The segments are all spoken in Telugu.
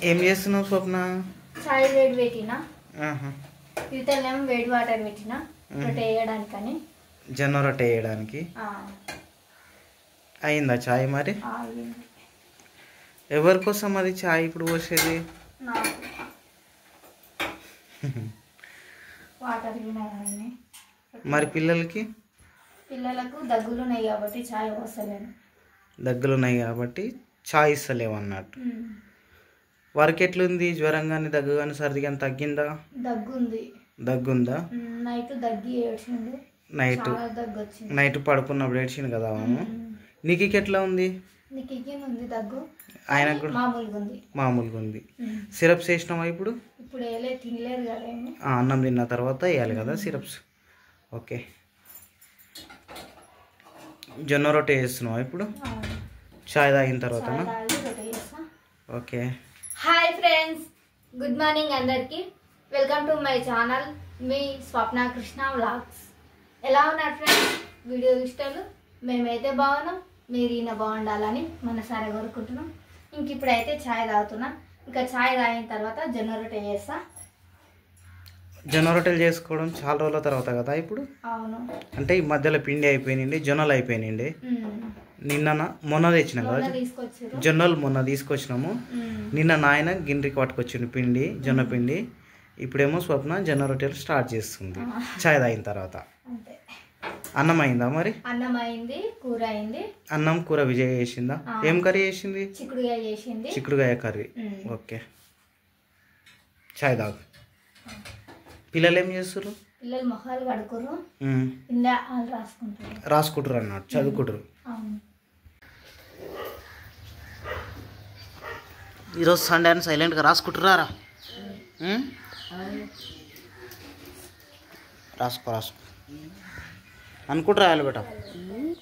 ఏం చేస్తున్నావు స్వప్న? చాయ్ వేడి పెట్టినా, ఇతరులేమో వేడి వాటర్ పెట్టినా రొట్టె వేయడానికని. జొన్న రొట్టె వేయడానికి అయిందా చాయ్? మరి ఎవరి కోసం అది చాయ్ ఇప్పుడు పోసేది? వాటర్ మరి పిల్లలకి? పిల్లలకు దగ్గులు ఉన్నాయి కాబట్టి చాయ్ పోసలేను. దగ్గులు ఉన్నాయి కాబట్టి చాయ్ ఇస్తలేవు అన్నట్టు. వారికి ఎట్లుంది? జ్వరం కానీ దగ్గు కానీ సర్ది కానీ తగ్గిందా? దగ్గుందా? నైట్ దగ్గి ఏడ్చిండు. నైట్ పడుకున్నప్పుడు ఏడ్చిండు కదా. నీకు ఎట్లా ఉంది? దగ్గు ఆయనకు కూడా మామూలుగా ఉంది. సిరప్స్ వేసినావా ఇప్పుడు? తినలేదు కదా. అన్నం తిన్న తర్వాత వేయాలి కదా సిరప్స్. ఓకే. జొన్న రొట్టె చేస్తున్నావా ఇప్పుడు? చాయ్ తాగిన తర్వాత? Okay. Hi friends, good morning అందరికి. వెల్కమ్ టు మై ఛానల్, మీ స్వప్న కృష్ణ వ్లాగ్స్. ఎలా ఉన్నారు ఫ్రెండ్స్? వీడియో ఇష్టాలు మేమైతే బాగున్నాం, మీరు ఈయన బాగుండాలని మనసారా కోరుకుంటున్నాం. ఇంక ఇప్పుడైతే ఛాయ్ తాగుతున్నా. ఇంకా ఛాయ్ తాగిన తర్వాత జొన్న రొట్టె చేస్తా. జొన్న రొట్టెలు చేసుకోవడం చాలా రోజుల తర్వాత కదా ఇప్పుడు? అవును. అంటే ఈ మధ్యలో పిండి అయిపోయినండి, జొన్నలు అయిపోయినండి. మొన్న తెచ్చినాం కదా జొన్నలు, మొన్న తీసుకొచ్చినాము. నిన్న నాయన గిన్నెకి పట్టుకొచ్చిండు పిండి, జొన్న పిండి. ఇప్పుడేమో స్వప్న జొన్న రొట్టెలు స్టార్ట్ చేస్తుంది చాయ్ తాగిన తర్వాత. అన్నం అయిందా మరి? అన్నం అయింది, కూర అయింది. అన్నం కూర విజయ్ చేసిందా? ఏం కర్రీ చేసింది? చిక్కుడుగాయ చేసింది. చిక్కుడుగాయ కర్రీ. ఓకే. చాయ్ తాగు. పిల్లలు ఏం చేస్తారు? పిల్లలు మొహాలు కడుకోరు, రాసుకుంటారు అన్నట్టు, చదువుకుంటారు. ఈరోజు సండే అని సైలెంట్గా రాసుకుంటున్నారా? రాసుకో అనుకుంటు రాయాలి బేట.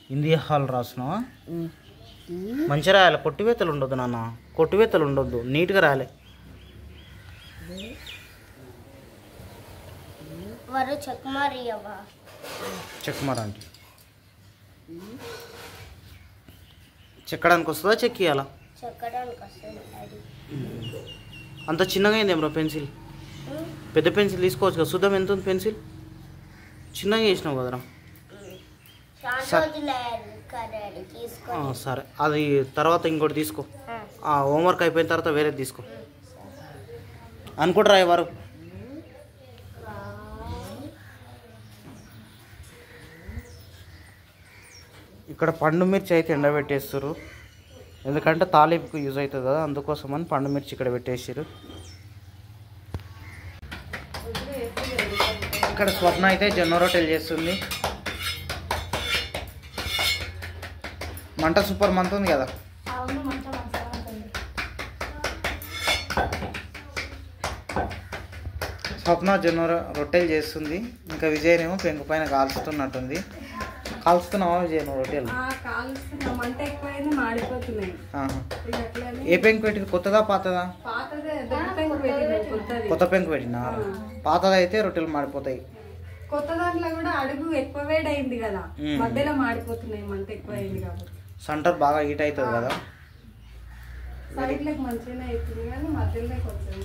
హిందీ హాల్ రాసినావా? మంచిగా రాయాలి. కొట్టివేతలు ఉండొద్దు నాన్న, కొట్టివేతలు ఉండొద్దు, నీట్గా రాయాలి. చెక్మార్ అంటే చెక్కడానికి వస్తుందా, చెక్కియాలా? అంత చిన్నగా అయింది ఏమరా పెన్సిల్? పెద్ద పెన్సిల్ తీసుకోవచ్చు కదా. చూద్దాం ఎంత ఉంది పెన్సిల్. చిన్నగా చేసినావు కదరా. సరే, అది తర్వాత ఇంకోటి తీసుకో. హోంవర్క్ అయిపోయిన తర్వాత వేరేది తీసుకో. అనుకుంటారా వారు? ఇక్కడ పండు మిర్చి అయితే ఎండబెట్టేస్తారు, ఎందుకంటే తాలింపుకు యూజ్ అవుతుంది కదా, అందుకోసమని పండు మిర్చి ఇక్కడ పెట్టేసారు. ఇక్కడ స్వప్న అయితే జొన్న రొట్టెలు చేస్తుంది. మంట సూపర్ మంట ఉంది కదా. స్వప్న జొన్న రొట్టెలు చేస్తుంది. ఇంకా విజయనేమో పెంకు పైన కాల్చుతున్నట్టుంది. కాల్చుతున్నావా విజయ్ రొట్టెలు? ఏ పెంకు పెట్టింది? కొత్తదా పాతదా? కొత్త పెంకు పెట్టినా? పాతదా అయితే రొట్టెలు మాడిపోతాయి. కొత్త దాంట్లో కూడా అడుగు ఎక్కువ వేడైంది కదా, మధ్యలో మాడిపోతున్నాయి. మంట ఎక్కువ అయింది కాబట్టి సెంటర్ బాగా హీట్ అవుతుంది కదా. సైడ్లకు మంచిగానే అవుతుంది కానీ మధ్యలో కొంచెం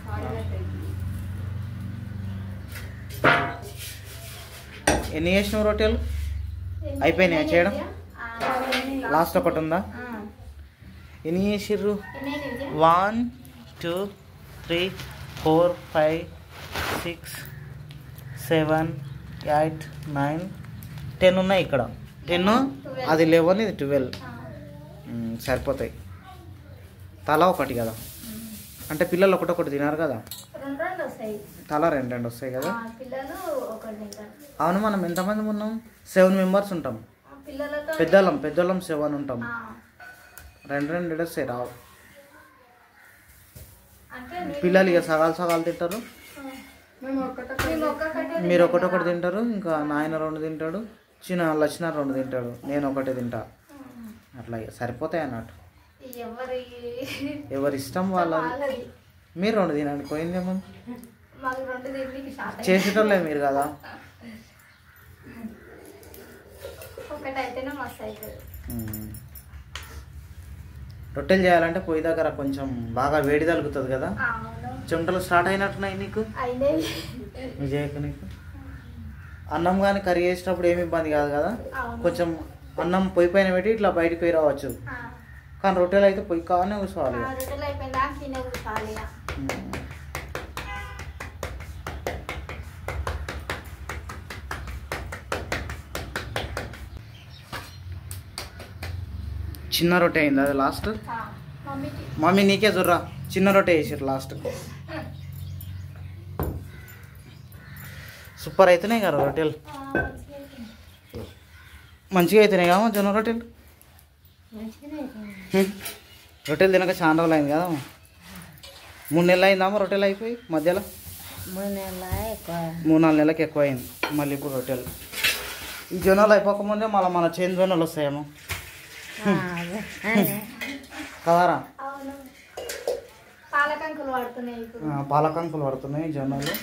మాడినట్టు. ఎన్ని చేసినావు రొట్టెలు? అయిపోయినాయా చేయడం? లాస్ట్ ఒకటి ఉందా? ఎన్ని చేసిర్రు? 1 2 3 4 5 6 7 8 9 10 ఉన్నాయి ఇక్కడ. 10, అది 11, ఇది 12. సరిపోతాయి. తల ఒకటి కదా, అంటే పిల్లలు ఒకటొకటి తినారు కదా. తల 2 వస్తాయి కదా. అవును. మనం ఎంతమంది ఉన్నాం? 7 మెంబర్స్ ఉంటాం. పెద్దోళ్ళం 7 ఉంటాం. 2 వస్తాయి, రావు. పిల్లలు ఇక సగాలు తింటారు. మీరు ఒకటొకటి తింటారు, ఇంకా నాయన 2 తింటాడు, చిన్న లక్షణ 2 తింటాడు, నేను ఒకటే తింటా. అట్లా సరిపోతాయి అన్నట్టు. ఎవరి ఇష్టం వాళ్ళది. మీరు 2 తినండి, పోయిందేమో. చేసేటోళ్ళే మీరు కదా. రొట్టెలు చేయాలంటే పొయ్యి దగ్గర కొంచెం బాగా వేడి తగులుతుంది కదా, అవును చెమటలు స్టార్ట్ అయినట్టున్నాయి నీకు అయినాయి. విజయకు. నీకు అన్నం కానీ కర్రీ చేసేటప్పుడు ఏమి ఇబ్బంది కాదు కదా, అవును. కొంచెం అన్నం పొయ్యి పైన పెట్టి ఇట్లా బయటికి పోయి రావచ్చు. ఆ, కానీ రొట్టెలు అయితే పొయ్యి కావాలనే కూర్చోవాలి. రొట్టెలు అయిపోయిందా తినే కూర్చోవాలి ఇక. చిన్న రొట్టె అయింది అది లాస్ట్. ఆ, మమ్మీకి మమ్మీ నీకే జుర్రా చిన్న రొట్టె వేసారు లాస్ట్. సూపర్ అవుతున్నాయి కదా రొట్టెలు, మంచిగా అవుతున్నాయి కదా జొన్న రొట్టెలు. రొట్టెలు తినక చాలా రోజులు అయింది కదా, 3 నెలలు అయిందమ్మా రొట్టెలు అయిపోయి మధ్యలో. 3-4 నెలలకు ఎక్కువ అయింది మళ్ళీ ఇప్పుడు రొట్టెలు. ఈ జొన్నలు అయిపోకముందే మళ్ళీ మన చేను జొన్నలు వస్తాయేమో కదరా. అవును పాలకంకులు పడుతున్నాయి ఇప్పుడు. పాలకంకులు పడుతున్నాయి జొన్నలు.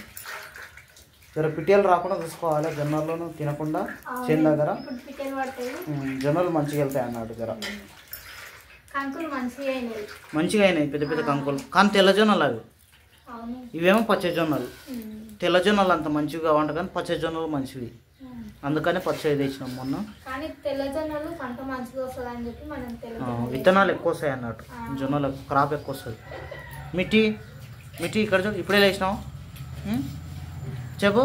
జర పిటిఎలు రాకుండా చూసుకోవాలి జొన్నలను తినకుండా చేను దగ్గర. ఇప్పుడు పిక్కలు పడతాయి, జొన్నలు మంచిగా వెళ్తాయి అన్నట్టు. జర కంకులు మంచిగా అయినాయి. మంచిగా అయినాయి పెద్ద పెద్ద కంకులు, కానీ తెల్ల జొన్నలు అవి. అవును ఇవేమో పచ్చ జొన్నలు. తెల్ల జొన్నలు అంత మంచిగా వంట కానీ పచ్చ జొన్నలు మంచివి, అందుకని పచ్చడి తెచ్చినాం మొన్న. కానీ తెల్లజొన్నలు పంట మంచిగా వస్తుంది అని చెప్పి మనం విత్తనాలు ఎక్కువ వస్తాయి అన్నట్టు, జొన్నలు క్రాప్ ఎక్కువ వస్తుంది. మిట్టి ఇక్కడ చూడు ఇప్పుడే లేచినావు. చెప్పు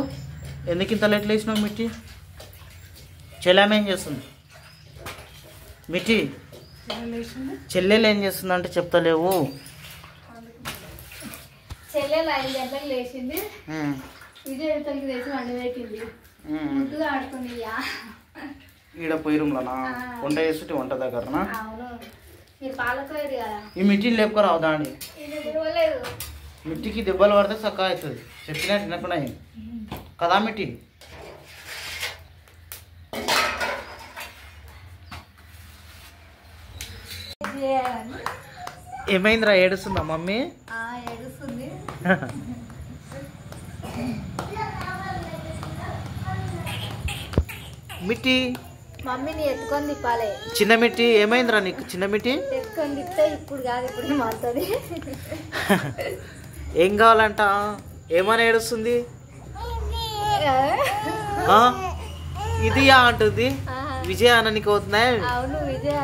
ఎందుకు ఇంత లేట్ లేచినావు మిట్టి? చెల్లెమ్మ ఏం చేస్తుంది? మిట్టి చెల్లెలు ఏం చేస్తుంది అంటే చెప్తలేవు. చెల్లెలు 5 గంటలకు లేచింది, విజయ్ లేచి వంట పెట్టింది, ముద్దుగా ఆడుకుంది. ఈడ పొయ్యి రూమ్లోనా వంట చేస్తుంటే వంట దగ్గరనా? అవును మీరు పాలకోయరు కదా. ఈ మిట్టిని లేపుకోరావు దాండి. ఇది విలువలేదు. మిట్టికి దెబ్బలు పడితే చక్కగా అవుతుంది, చెప్పినట్టు తినకుండా అయింది కదా మిట్టి. ఏమైందిరా ఏడుస్తుందా మమ్మీ? ఏడుస్తుంది. మిట్టి మమ్మీని ఎత్తుకొని తిప్పాలి. చిన్న మిట్టి ఏమైందిరా నీకు? చిన్న మిట్టి ఎత్తుకొని తిప్పితే ఇప్పుడు కాదు ఇప్పుడు మారుతుంది. ఏం కావాలంట? ఏమని ఏడుస్తుంది? ఇది అంటుంది. విజయ అననికి అవుతున్నాయి. అవును విజయ్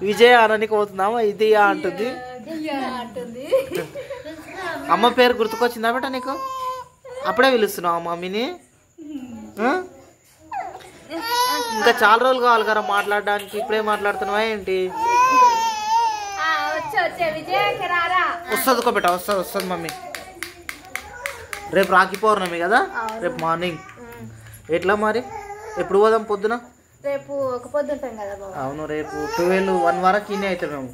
విజయ అననికి అవుతున్నావా? ఇది అంటుంది. అంటుంది. అమ్మ పేరు గుర్తుకొచ్చిందా బేట నీకు? అప్పుడే పిలుస్తున్నావు మమ్మీని? ఇంకా చాలా రోజులు కావాలి కదా మాట్లాడడానికి, ఇప్పుడే మాట్లాడుతున్నావా ఏంటి? వస్తుంది బిడ్డ, వస్తుంది మమ్మీ. రేపు రాఖీ పౌర్ణమి కదా, రేపు మార్నింగ్. ఎట్లా మరి ఎప్పుడు పోదాం? పొద్దున రేపు ఒక పొద్దు ఉంటాం కదా బాబు. అవును రేపు 12-1 వరకు ఇన్నే అవుతాం మేము.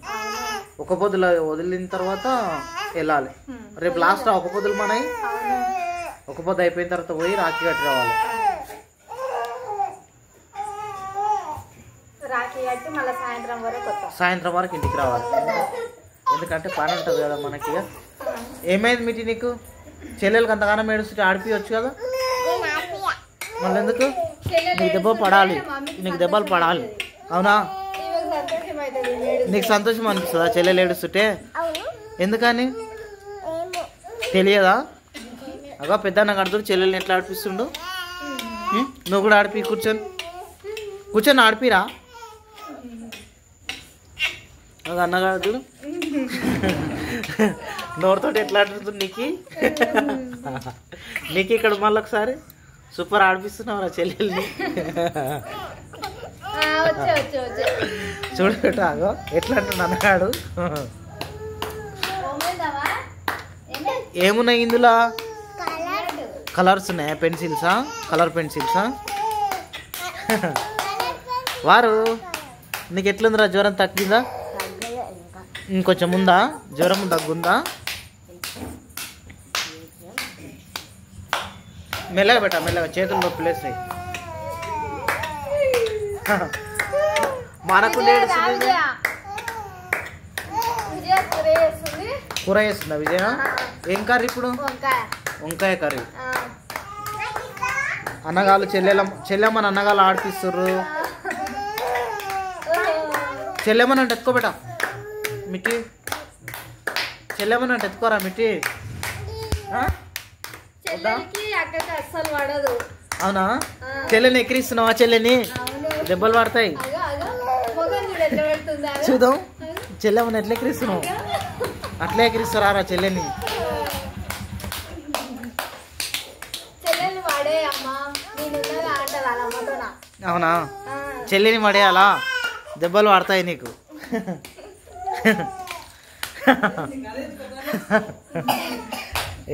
ఒక పొద్దులు వదిలిన తర్వాత వెళ్ళాలి. రేపు లాస్ట్ ఒక పొద్దులు మనవి. ఒక పొద్దు అయిపోయిన తర్వాత పోయి రాఖీ కట్టి రావాలి. రాఖీ కట్టి మళ్ళీ సాయంత్రం వరకు ఇంటికి రావాలి, ఎందుకంటే పని ఉంటుంది కదా మనకి. ఏమైంది మిటి నీకు? చెల్లెలకి అంతగానం ఏడుస్తుంటే ఆడిపియచ్చు కదా, మళ్ళీ ఎందుకు? నీకు దెబ్బ పడాలి, నీకు దెబ్బలు పడాలి. అవునా? నీకు సంతోషం అనిపిస్తుందా చెల్లెలు ఏడుస్తుంటే? ఎందుకని తెలియదా? అగా పెద్దన్న కడుతుడు చెల్లెల్ని ఎట్లా ఆడిపిస్తుండు. నువ్వు కూడా ఆడిపి, కూర్చొని ఆడిపిరా. అది అన్నగాడు నోరుతో ఎట్లా ఆడుతుంది నీకు ఇక్కడ మళ్ళీ ఒకసారి సూపర్ ఆడిపిస్తున్నావు చెల్లెల్ని. చూడటాగో ఎట్లా అంటుండు అన్నగాడు. ఏమున్నాయి ఇందులో? కలర్స్ ఉన్నాయా? పెన్సిల్సా? కలర్ పెన్సిల్సా? వారు నీకు ఎట్లుందిరా? జ్వరం తగ్గిందా? ఇంకొంచెం ఉందా? జ్వరం తగ్గుందా? మెల్లగా పెట్టా, మెల్లగా చేతులు నొప్పులు వేస్తాయి. మనకు కూర చేస్తుందా విజయ? ఏం కర్రీ ఇప్పుడు? వంకాయ కర్రీ. అన్నగాళ్ళు చెల్లెమ్మని అన్నగాళ్ళు ఆడిపిస్తుర్రు. చెల్లెమనంటే ఎత్తుకోబెట్ట మిట్టి, చెల్లెమనంటే ఎత్తుకోరా మిట్టి. చెల్లెలకి అక్కడికి అస్సలు పడదు. అవునా? చెల్లెని ఎక్కిరిస్తున్నావా? చెల్లెని దెబ్బలు పడతాయి. చూద్దాం చెల్లెమని ఎట్లా ఎక్కిరిస్తున్నావు. అట్లా ఎక్కిరిస్తారా రా చెల్లెని? చెల్లెని వాడే అమ్మా అంటారు అలా మొదన. అవునా? చెల్లిని పడేయాలా? దెబ్బలు పడతాయి నీకు.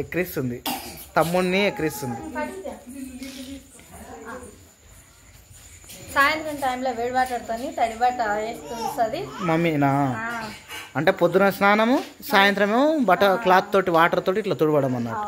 ఎక్కిరిస్తుంది, తమ్ముడిని ఎక్కిరిస్తుంది. సాయంత్రం టైంలో వేడి వాటర్తోని తడి బట్ట వేస్తుంది మమ్మీనా? అంటే పొద్దున స్నానము, సాయంత్రము బట్ట క్లాత్ తోటి వాటర్ తోటి ఇట్లా తుడవడం అన్నట్టు.